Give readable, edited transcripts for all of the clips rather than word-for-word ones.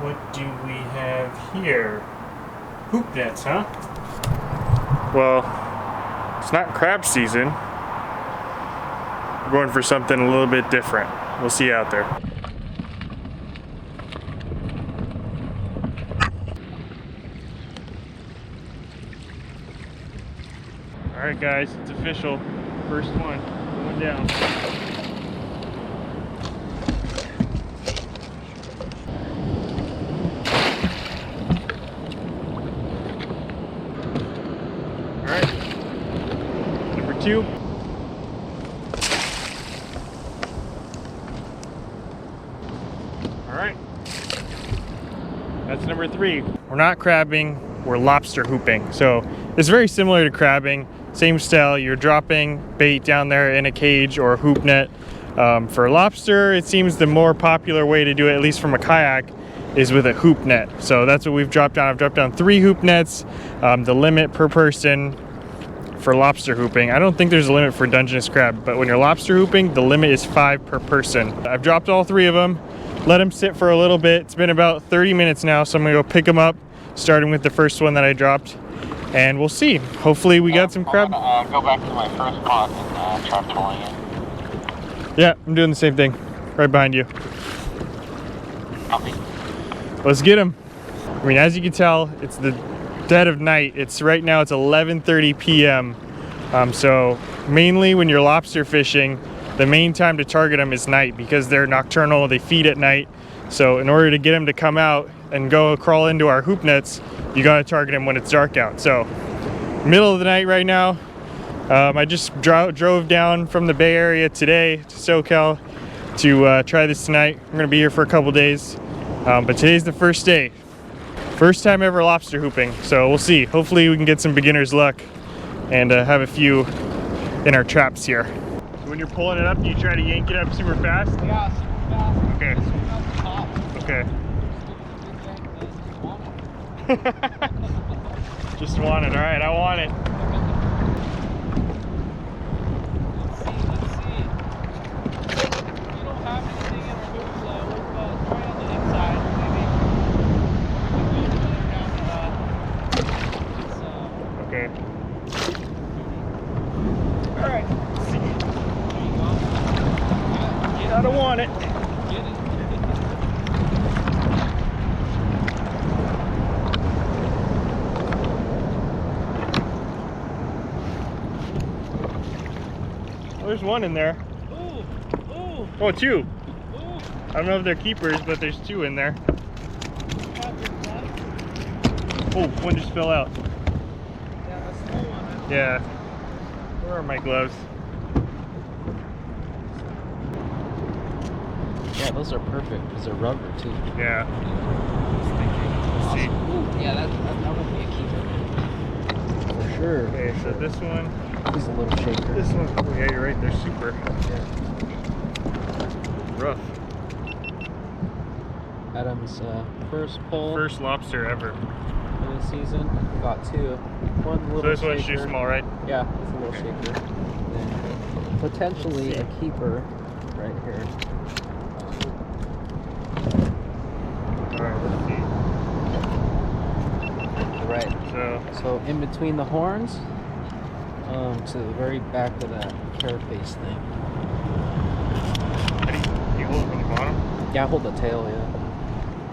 What do we have here? Hoop nets, huh? Well, it's not crab season. We're going for something a little bit different. We'll see you out there. All right, guys, it's official. First one going down. All right, number 2. All right, that's number 3. We're not crabbing, we're lobster hooping. So it's very similar to crabbing. Same style, you're dropping bait down there in a cage or a hoop net. For lobster, it seems the more popular way to do it, at least from a kayak, is with a hoop net. So that's what we've dropped down. I've dropped down 3 hoop nets. The limit per person for lobster hooping. I don't think there's a limit for Dungeness crab, but when you're lobster hooping, the limit is 5 per person. I've dropped all 3 of them, let them sit for a little bit. It's been about 30 minutes now, so I'm gonna go pick them up, starting with the first one that I dropped. And we'll see. Hopefully we got some crab. Go back to my first pot and try pulling it. Yeah, I'm doing the same thing. Right behind you. Copy. Let's get them. I mean, as you can tell, it's the dead of night. Right now it's 11:30 p.m. So mainly when you're lobster fishing, the main time to target them is night because they're nocturnal, they feed at night. So in order to get them to come out and go crawl into our hoop nets, you gotta target them when it's dark out. So middle of the night right now. I just drove down from the Bay Area today to SoCal to try this tonight. I'm gonna be here for a couple days, but today's the first day. First time ever lobster hooping, so we'll see. Hopefully we can get some beginner's luck and have a few in our traps here. So when you're pulling it up, do you try to yank it up super fast? Yeah, super fast. Okay. Okay. Just want it. All right, I want it. Let's see. We don't have anything in our hoops. We'll try on the inside, maybe. We can go further down Okay. All right. Let's see. There you go. I don't want it. Get it. There's one in there. Ooh, ooh, Oh, 2. ooh. I don't know if they're keepers, but there's 2 in there. Oh, one just fell out. Yeah, the small one. Yeah. Where are my gloves? Yeah, those are perfect because they're rubber too. Yeah. Let's see. Ooh, yeah, that would be a keeper. For sure. Okay, so this one. He's a little shaker. This one. Oh, yeah, you're right. They're super. Yeah. Rough. Adam's first pull First lobster ever. for the season. Got 2. One little So this one's shaker. too small, right? Yeah, it's a little shaker. Then potentially a keeper right here. Alright, let's see. Right. So in between the horns, to the very back of that carapace thing. How do you hold it from the bottom? Yeah, hold the tail, yeah.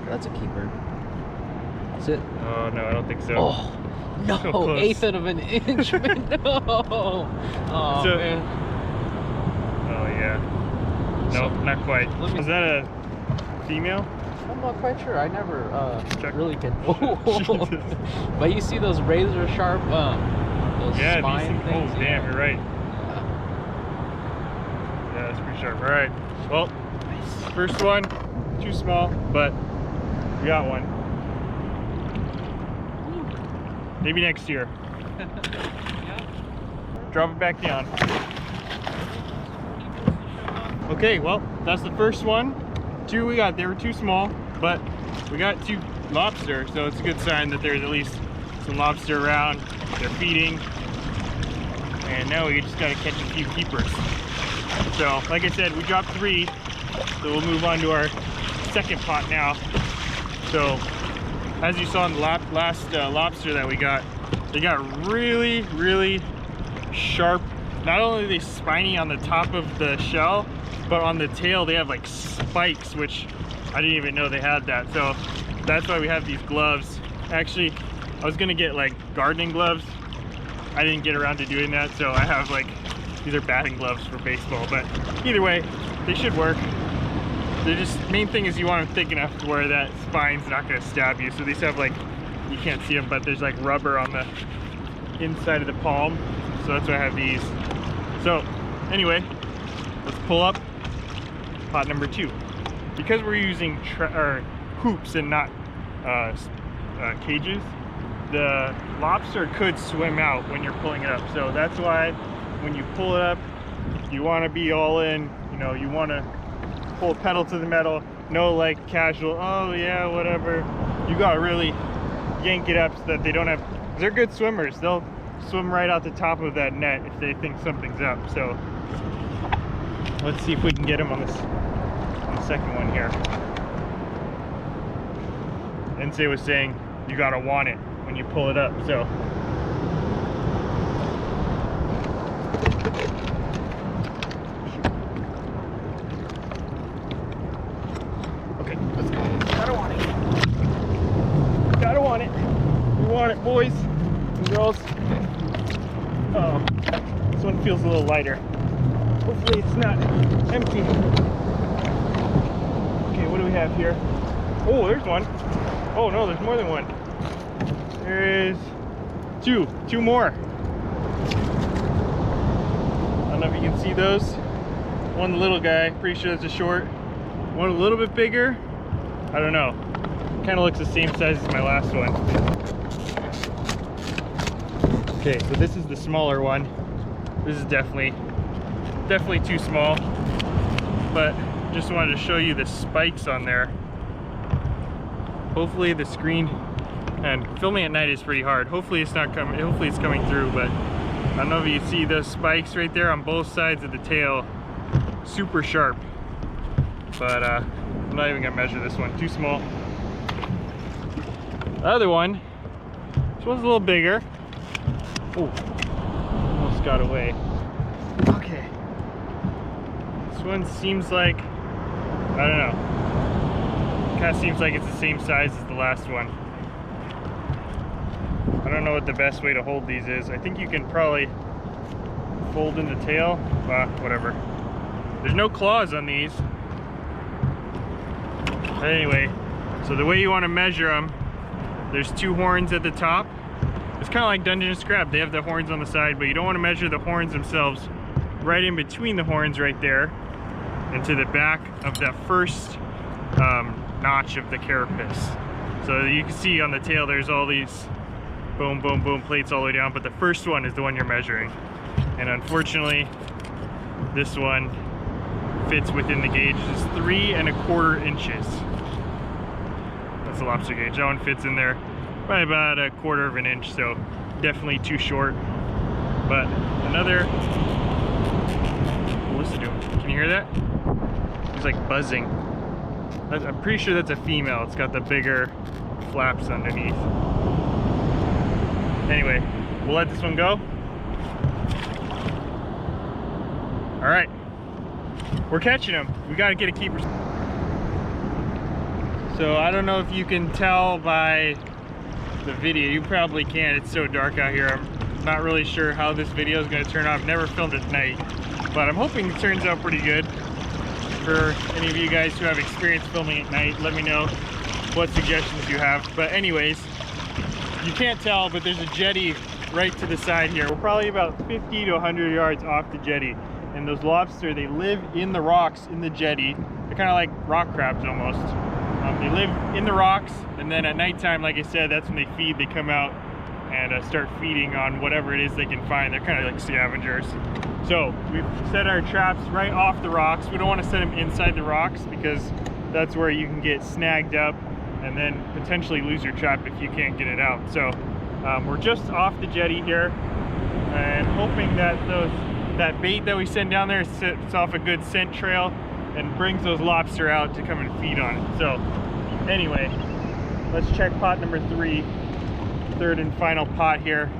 That's a keeper. That's it. Oh, no, I don't think so. Oh, no, So close. 1/8 of an inch. No. Oh, So- man. Oh, yeah. No, not quite. let me- Is that a female? I'm not quite sure. I never Check. really can. But you see those razor sharp, those Yeah, spine these things? Oh, damn, you're right. Yeah. Yeah, that's pretty sharp. All right. Well, first one, too small, but we got one. Maybe next year. Drop it back down. Okay, well, that's the first one. 2 we got. They were too small, but we got 2 lobster, so it's a good sign that there's at least some lobster around. They're feeding. And now we just gotta catch a few keepers. So, like I said, we dropped 3, so we'll move on to our second pot now. So as you saw in the last lobster that we got, they got really, really sharp. Not only are they spiny on the top of the shell, but on the tail they have like spikes, which I didn't even know they had that. So that's why we have these gloves. Actually, I was gonna get like gardening gloves. I didn't get around to doing that, so I have like, these are batting gloves for baseball, but either way, they should work. They're just, main thing is you want them thick enough to where that spine's not gonna stab you. So these have like, you can't see them, but there's like rubber on the inside of the palm. So that's why I have these. So anyway, let's pull up pot number 2. Because we're using hoops and not cages, the lobster could swim out when you're pulling it up. So that's why when you pull it up, you want to be all in, you know, you want to pull pedal to the metal, no like casual, oh yeah, whatever. You got to really yank it up so that they don't have, they're good swimmers. They'll swim right out the top of that net if they think something's up. So let's see if we can get them on this, on the second one here. Ensei was saying you got to want it when you pull it up. So okay, let's go. Gotta want it. Gotta want it. We want it, boys and girls. Oh, this one feels a little lighter. Hopefully it's not empty. Okay, what do we have here? Oh, there's one. Oh no, there's more than one. There is two more. I don't know if you can see those. One little guy, pretty sure that's a short. One a little bit bigger. I don't know. Kind of looks the same size as my last one. Okay, so this is the smaller one. This is definitely too small. But just wanted to show you the spikes on there. Hopefully the screen, and filming at night is pretty hard. Hopefully it's not coming, hopefully it's coming through, but I don't know if you see those spikes right there on both sides of the tail. Super sharp. But I'm not even gonna measure this one, too small. The other one, this one's a little bigger. Oh, almost got away. Okay. This one seems like, I don't know. Kind of seems like it's the same size as the last one. I don't know what the best way to hold these is. I think you can probably fold in the tail. Whatever. There's no claws on these. But anyway, so the way you want to measure them, there's 2 horns at the top. It's kind of like Dungeness crab. They have the horns on the side, but you don't want to measure the horns themselves right in between the horns right there and to the back of that first notch of the carapace. So you can see on the tail there's all these boom boom boom plates all the way down, but the first one is the one you're measuring, and unfortunately this one fits within the gauge. It's 3 1/4 inches. That's the lobster gauge. That one fits in there by about 1/4 of an inch, so definitely too short. But another, what's it doing? Can you hear that? It's like buzzing. I'm pretty sure that's a female. It's got the bigger flaps underneath. Anyway, we'll let this one go. All right, we're catching them. We got to get a keeper. So I don't know if you can tell by the video. You probably can. It's so dark out here. I'm not really sure how this video is going to turn out. I've never filmed at night, but I'm hoping it turns out pretty good. For any of you guys who have experience filming at night, let me know what suggestions you have. But anyways, you can't tell, but there's a jetty right to the side here. We're probably about 50 to 100 yards off the jetty. And those lobster, they live in the rocks in the jetty. They're kind of like rock crabs almost. They live in the rocks, and then at nighttime, like I said, that's when they feed. They come out and start feeding on whatever it is they can find. They're kind of like scavengers. So we've set our traps right off the rocks. We don't want to set them inside the rocks because that's where you can get snagged up and then potentially lose your trap if you can't get it out. So we're just off the jetty here and hoping that that bait that we send down there sets off a good scent trail and brings those lobster out to come and feed on it. So anyway, let's check pot number 3, third and final pot here,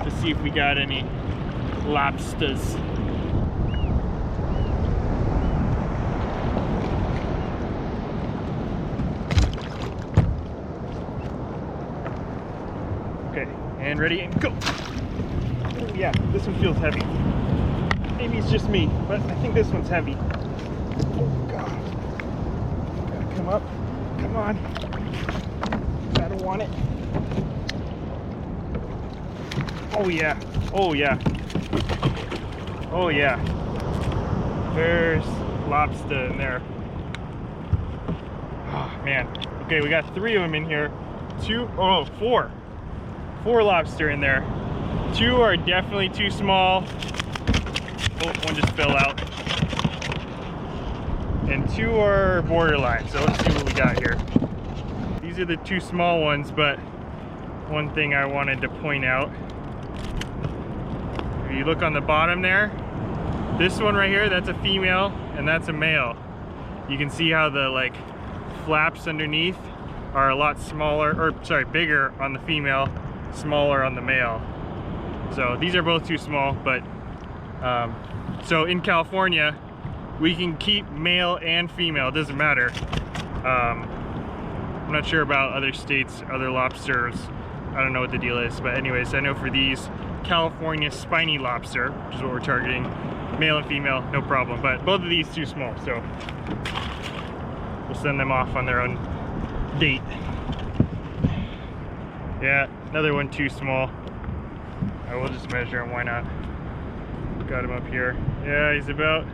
to see if we got any lobsters. Okay, and ready and go. Oh yeah, this one feels heavy. Maybe it's just me, but I think this one's heavy. Oh God. Gotta come up. Come on. Gotta want it. Oh yeah. Oh yeah. Oh yeah. There's lobster in there. Oh man. Okay, we got 3 of them in here. 4. 4 lobster in there. 2 are definitely too small. Oh, one just fell out. And 2 are borderline. So let's see what we got here. These are the 2 small ones, but one thing I wanted to point out. If you look on the bottom there, this one right here, that's a female and that's a male. You can see how the like flaps underneath are a lot smaller, or sorry, bigger on the female, smaller on the male. So these are both too small, but so in California, we can keep male and female, it doesn't matter. I'm not sure about other states, other lobsters, I don't know what the deal is, but anyways, I know for these California spiny lobster, which is what we're targeting, male and female, no problem, but both of these too small, so we'll send them off on their own date. Yeah, another one too small. I will just measure him, why not? Got him up here. Yeah, he's about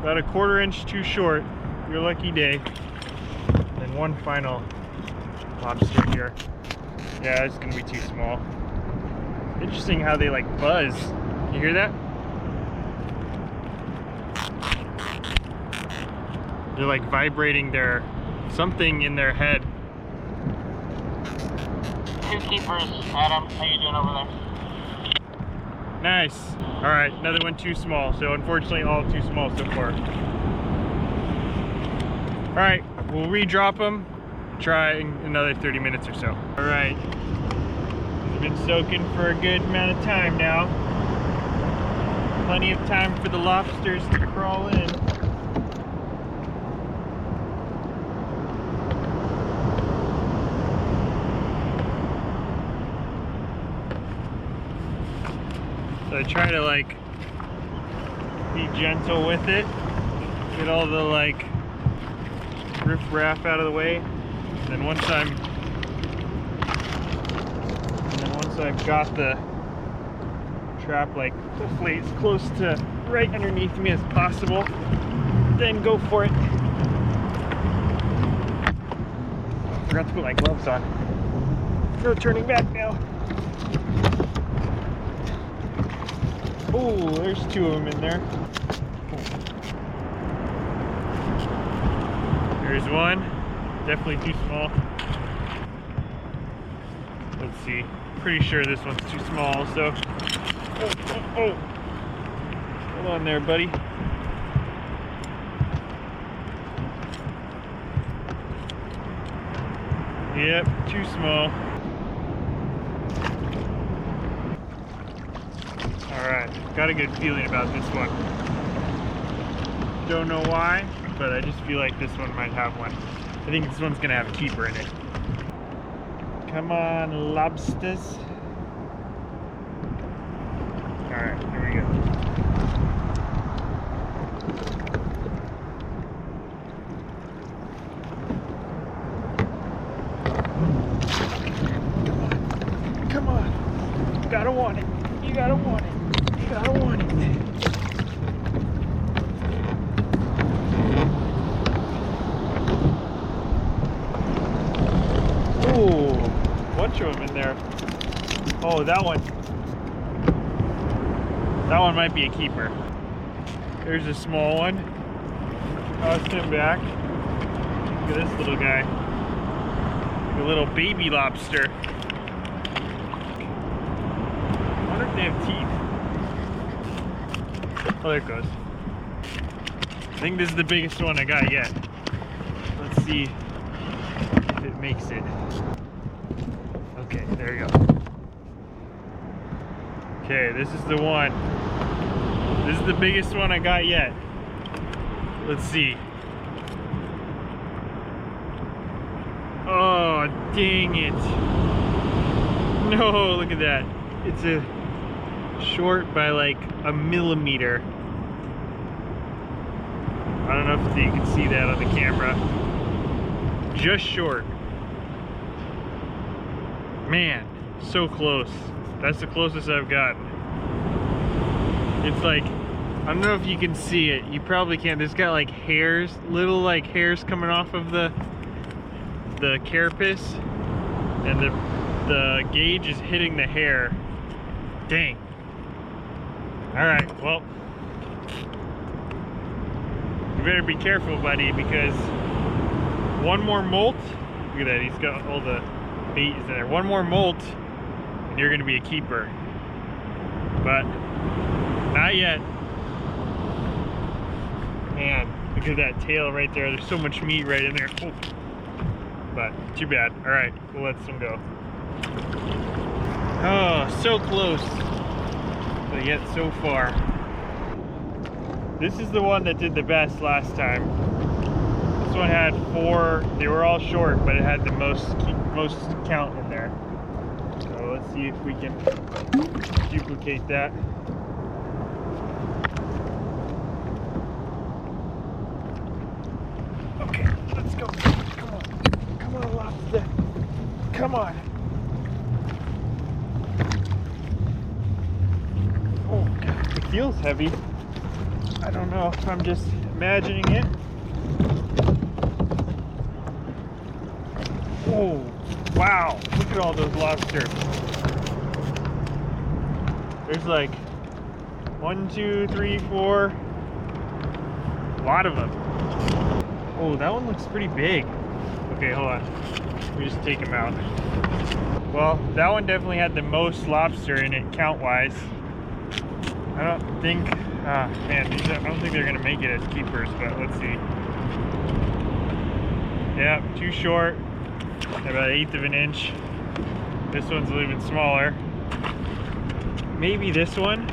a 1/4 inch too short. Your lucky day. And one final lobster here. Yeah, it's gonna be too small. Interesting how they like buzz. You hear that? They're like vibrating their something in their head. 2 keepers, Adam. How you doing over there? Nice. All right, another one too small. So unfortunately, all too small so far. All right, we'll re-drop them. Try in another 30 minutes or so. All right, it's been soaking for a good amount of time now. Plenty of time for the lobsters to crawl in. So I try to like be gentle with it, get all the like riff-raff out of the way, and then once I've got the trap like hopefully as close to right underneath me as possible, then go for it. Forgot to put my gloves on. No turning back now. Oh, there's 2 of them in there. There's one, definitely too small. Let's see, pretty sure this one's too small, so. Oh. Hold on there, buddy. Yep, too small. Alright, got a good feeling about this one. Don't know why, but I just feel like this one might have one. I think this one's gonna have a keeper in it. Come on, lobsters. Alright, here we go. Come on. You gotta want it. You gotta want it. You gotta want it. Ooh, bunch of them in there. Oh, that one might be a keeper. There's a small one. Toss him back. Look at this little guy. Like a little baby lobster. I wonder if they have teeth. Oh, there it goes. I think this is the biggest one I got yet. Let's see if it makes it. Okay, there we go. Okay, this is the one. This is the biggest one I got yet. Let's see. Oh, dang it. No, look at that. It's a short by like a millimeter. I don't know if you can see that on the camera. Just short. Man, so close. That's the closest I've gotten. It's like, I don't know if you can see it. You probably can't. There's got like hairs, little like hairs coming off of the carapace, and the gauge is hitting the hair. Dang. All right, well, you better be careful, buddy, because one more molt. Look at that, he's got all the bait is in there. One more molt, and you're gonna be a keeper. But not yet. Man, look at that tail right there. There's so much meat right in there. Oh. But too bad. All right, we'll let some go. Oh, so close, but yet so far. This is the one that did the best last time. This one had 4. They were all short, but it had the most count in there. So let's see if we can duplicate that. Okay, let's go. Come on. Come on, lobster. Come on. Oh, God. It feels heavy. I don't know if I'm just imagining it. Oh, wow. Look at all those lobsters. There's like 1, 2, 3, 4. A lot of them. Oh, that one looks pretty big. Okay, hold on. Let me just take him out. Well, that one definitely had the most lobster in it, count-wise. I don't think, man, I don't think they're gonna make it as keepers, but let's see. Yeah, too short, about 1/8 of an inch. This one's a little bit smaller. Maybe this one.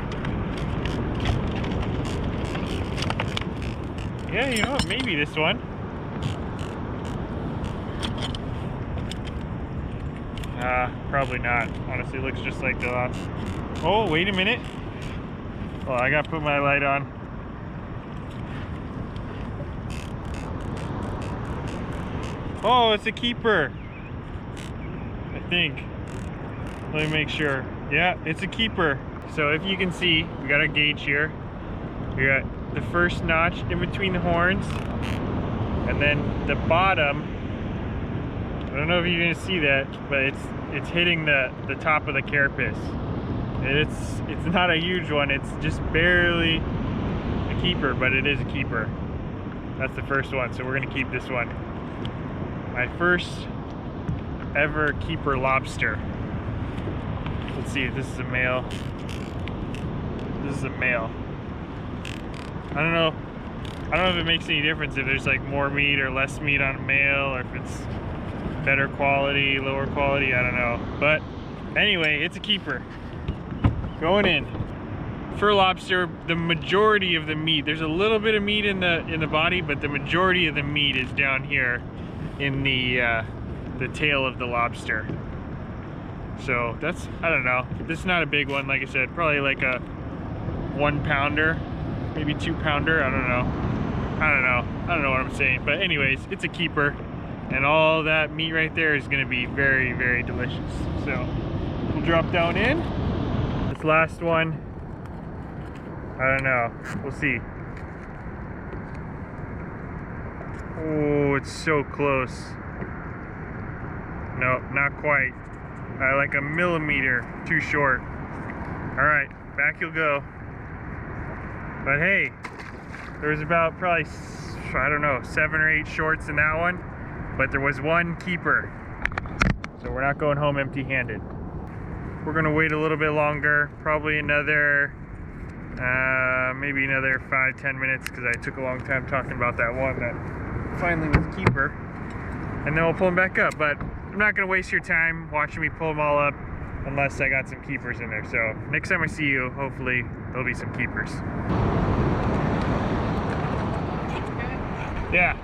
Yeah, you know what, maybe this one. Probably not. Honestly, it looks just like the last. Oh, wait a minute. Well, I gotta put my light on. Oh, it's a keeper. I think. Let me make sure. Yeah, it's a keeper. So if you can see, we got a gauge here. We got the first notch in between the horns, and then the bottom. I don't know if you're gonna see that, but it's hitting the top of the carapace. It's not a huge one. It's just barely a keeper, but it is a keeper. That's the first one, so we're gonna keep this one. My first ever keeper lobster. Let's see if this is a male. This is a male. I don't know if it makes any difference if there's like more meat or less meat on a male, or if it's better quality, lower quality, I don't know. But anyway, it's a keeper. Going in. For lobster, the majority of the meat, there's a little bit of meat in the body, but the majority of the meat is down here in the tail of the lobster. So that's, I don't know. This is not a big one, like I said, probably like a 1 pounder, maybe 2 pounder. I don't know what I'm saying. But anyways, it's a keeper, and all that meat right there is gonna be very, very delicious. So we'll drop down in. This last one, I don't know, we'll see. Oh, it's so close. No, not quite. Like a millimeter too short. All right, back you'll go. But hey, there was about probably, I don't know, 7 or 8 shorts in that one, but there was 1 keeper. So we're not going home empty-handed. We're gonna wait a little bit longer, probably another, maybe another 5-10 minutes, because I took a long time talking about that one that finally was a keeper. and then we'll pull them back up. But I'm not gonna waste your time watching me pull them all up unless I got some keepers in there. So next time I see you, hopefully there'll be some keepers. Yeah.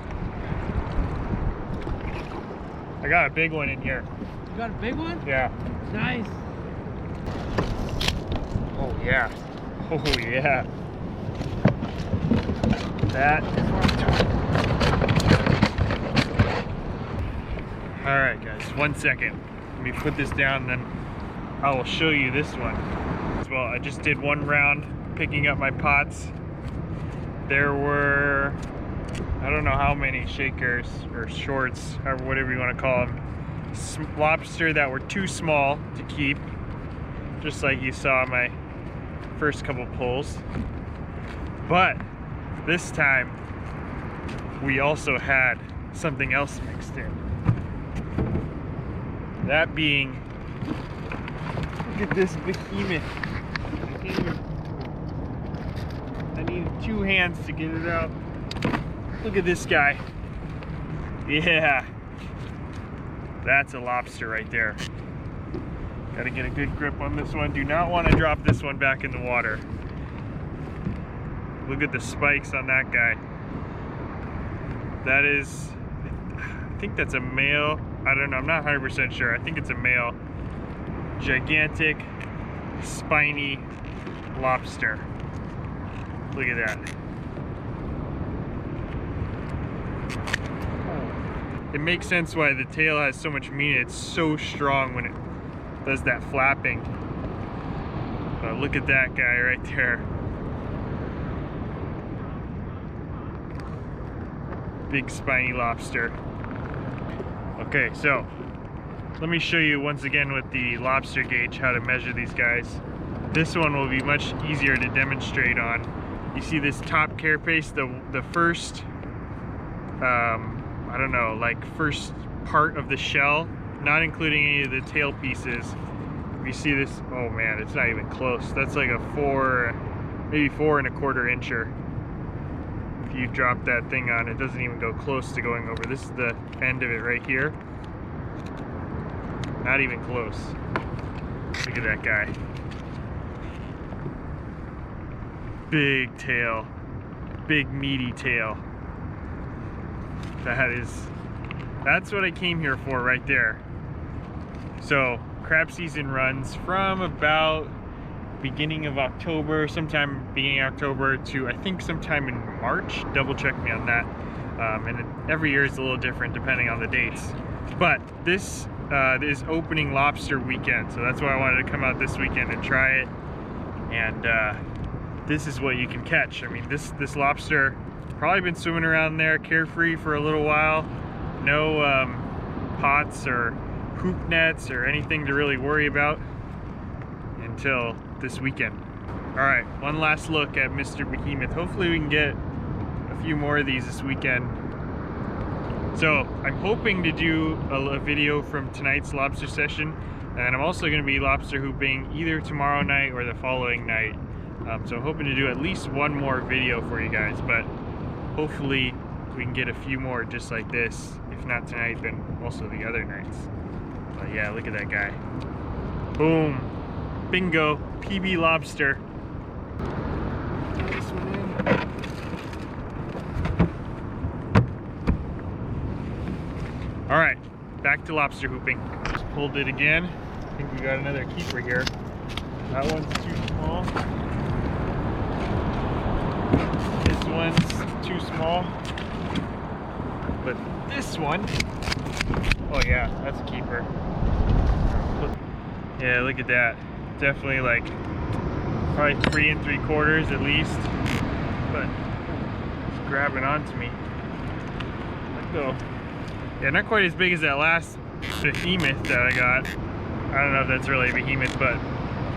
I got a big one in here. You got a big one? Yeah. Nice. Oh yeah. Oh yeah. That is what I'm talking about. Alright guys, 1 second. Let me put this down, then I will show you this one. Well, I just did one round picking up my pots. There were, I don't know how many shakers or shorts, or whatever you want to call them, lobster that were too small to keep, just like you saw my first couple pulls. But this time we also had something else mixed in. That being, look at this behemoth. I needed 2 hands to get it out. Look at this guy. Yeah. That's a lobster right there. Gotta get a good grip on this one. Do not want to drop this one back in the water. Look at the spikes on that guy. That is, I think that's a male. I don't know, I'm not 100% sure. I think it's a male. Gigantic, spiny lobster. Look at that. It makes sense why the tail has so much meat. It's so strong when it does that flapping. But look at that guy right there. Big spiny lobster. Okay, so let me show you once again with the lobster gauge how to measure these guys. This one will be much easier to demonstrate on. You see this top carapace, the first, I don't know, like first part of the shell, not including any of the tail pieces. If you see this, oh man, it's not even close. That's like a 4, maybe 4 1/4 incher. If you drop that thing on, it doesn't even go close to going over. This is the end of it right here. Not even close. Look at that guy. Big tail, big meaty tail. That's what I came here for right there. So crab season runs from about beginning of October, sometime beginning of October to I think sometime in March. Double check me on that. And every year is a little different depending on the dates. But this is opening lobster weekend, so that's why I wanted to come out this weekend and try it. And this is what you can catch. I mean, this lobster probably been swimming around there carefree for a little while. No pots or hoop nets or anything to really worry about until this weekend. All right, one last look at Mr. Behemoth. Hopefully we can get a few more of these this weekend. So I'm hoping to do a video from tonight's lobster session, and I'm also going to be lobster hooping either tomorrow night or the following night. So I'm hoping to do at least one more video for you guys, but hopefully we can get a few more just like this. If not tonight, then also the other nights. But yeah, look at that guy. Boom. Bingo. PB lobster. Throw this one in. All right, back to lobster hooping. Just pulled it again. I think we got another keeper here. That one's too small. This one's too small. But this one, oh yeah, that's a keeper. Yeah, look at that. Definitely like probably 3 3/4 at least. But it's grabbing onto me. Let go. Yeah, not quite as big as that last behemoth that I got. I don't know if that's really a behemoth, but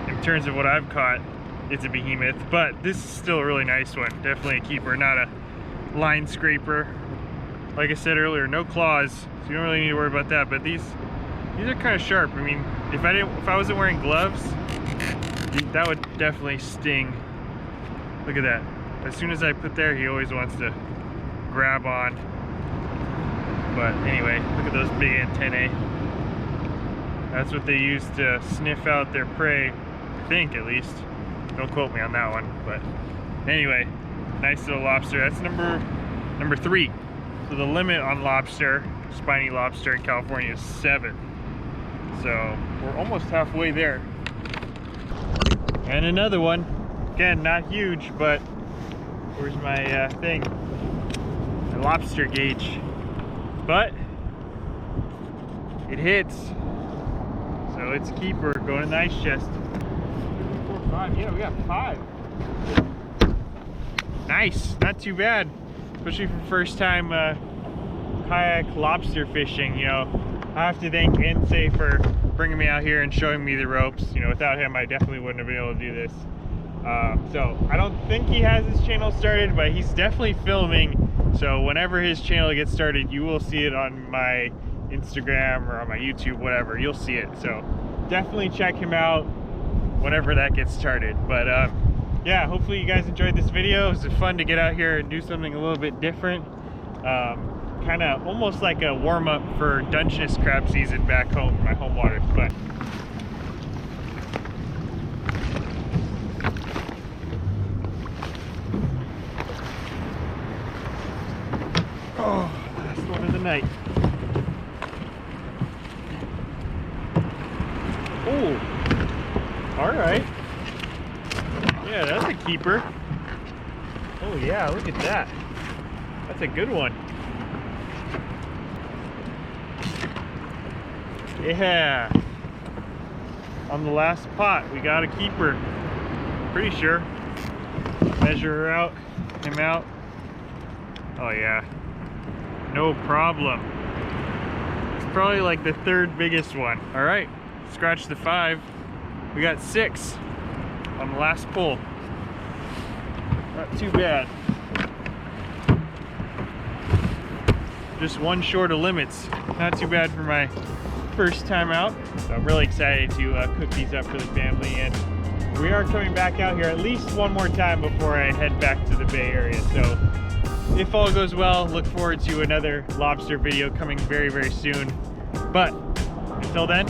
in terms of what I've caught, it's a behemoth. But this is still a really nice one. Definitely a keeper, not a line scraper. Like I said earlier, no claws, so you don't really need to worry about that. But these are kind of sharp. I mean, if I wasn't wearing gloves, that would definitely sting. Look at that. As soon as I put there, he always wants to grab on. But anyway, look at those big antennae. That's what they use to sniff out their prey, I think at least. Don't quote me on that one, but anyway, nice little lobster. That's number 3. So the limit on lobster, spiny lobster in California, is 7. So we're almost halfway there. And another one. Again, not huge, but where's my thing? My lobster gauge. But it hits. So it's a keeper. Going in the ice chest. 3, 4, 5. Yeah, we got 5. Nice. Not too bad. Especially for first time kayak lobster fishing. You know, I have to thank Ensei for bringing me out here and showing me the ropes. You know, without him, I definitely wouldn't have been able to do this. So I don't think he has his channel started, but he's definitely filming. So whenever his channel gets started, you will see it on my Instagram or on my YouTube, whatever. You'll see it. So definitely check him out whenever that gets started. But yeah, hopefully you guys enjoyed this video. It was fun to get out here and do something a little bit different. Kind of almost like a warm-up for Dungeness crab season back home in my home waters. But oh, last one of the night. Oh, all right. Yeah, that's a keeper. Oh yeah, look at that. That's a good one. Yeah. On the last pot, we got a keeper. Pretty sure. Measure her out, him out. Oh yeah. No problem. It's probably like the 3rd biggest one. All right, scratch the 5. We got 6 on the last pull. Not too bad. Just one short of limits. Not too bad for my first time out. So I'm really excited to cook these up for the family, and we are coming back out here at least one more time before I head back to the Bay Area. So if all goes well, look forward to another lobster video coming very, very soon. But until then,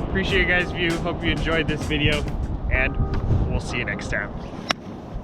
appreciate you guys' view. Hope you enjoyed this video, and we'll see you next time.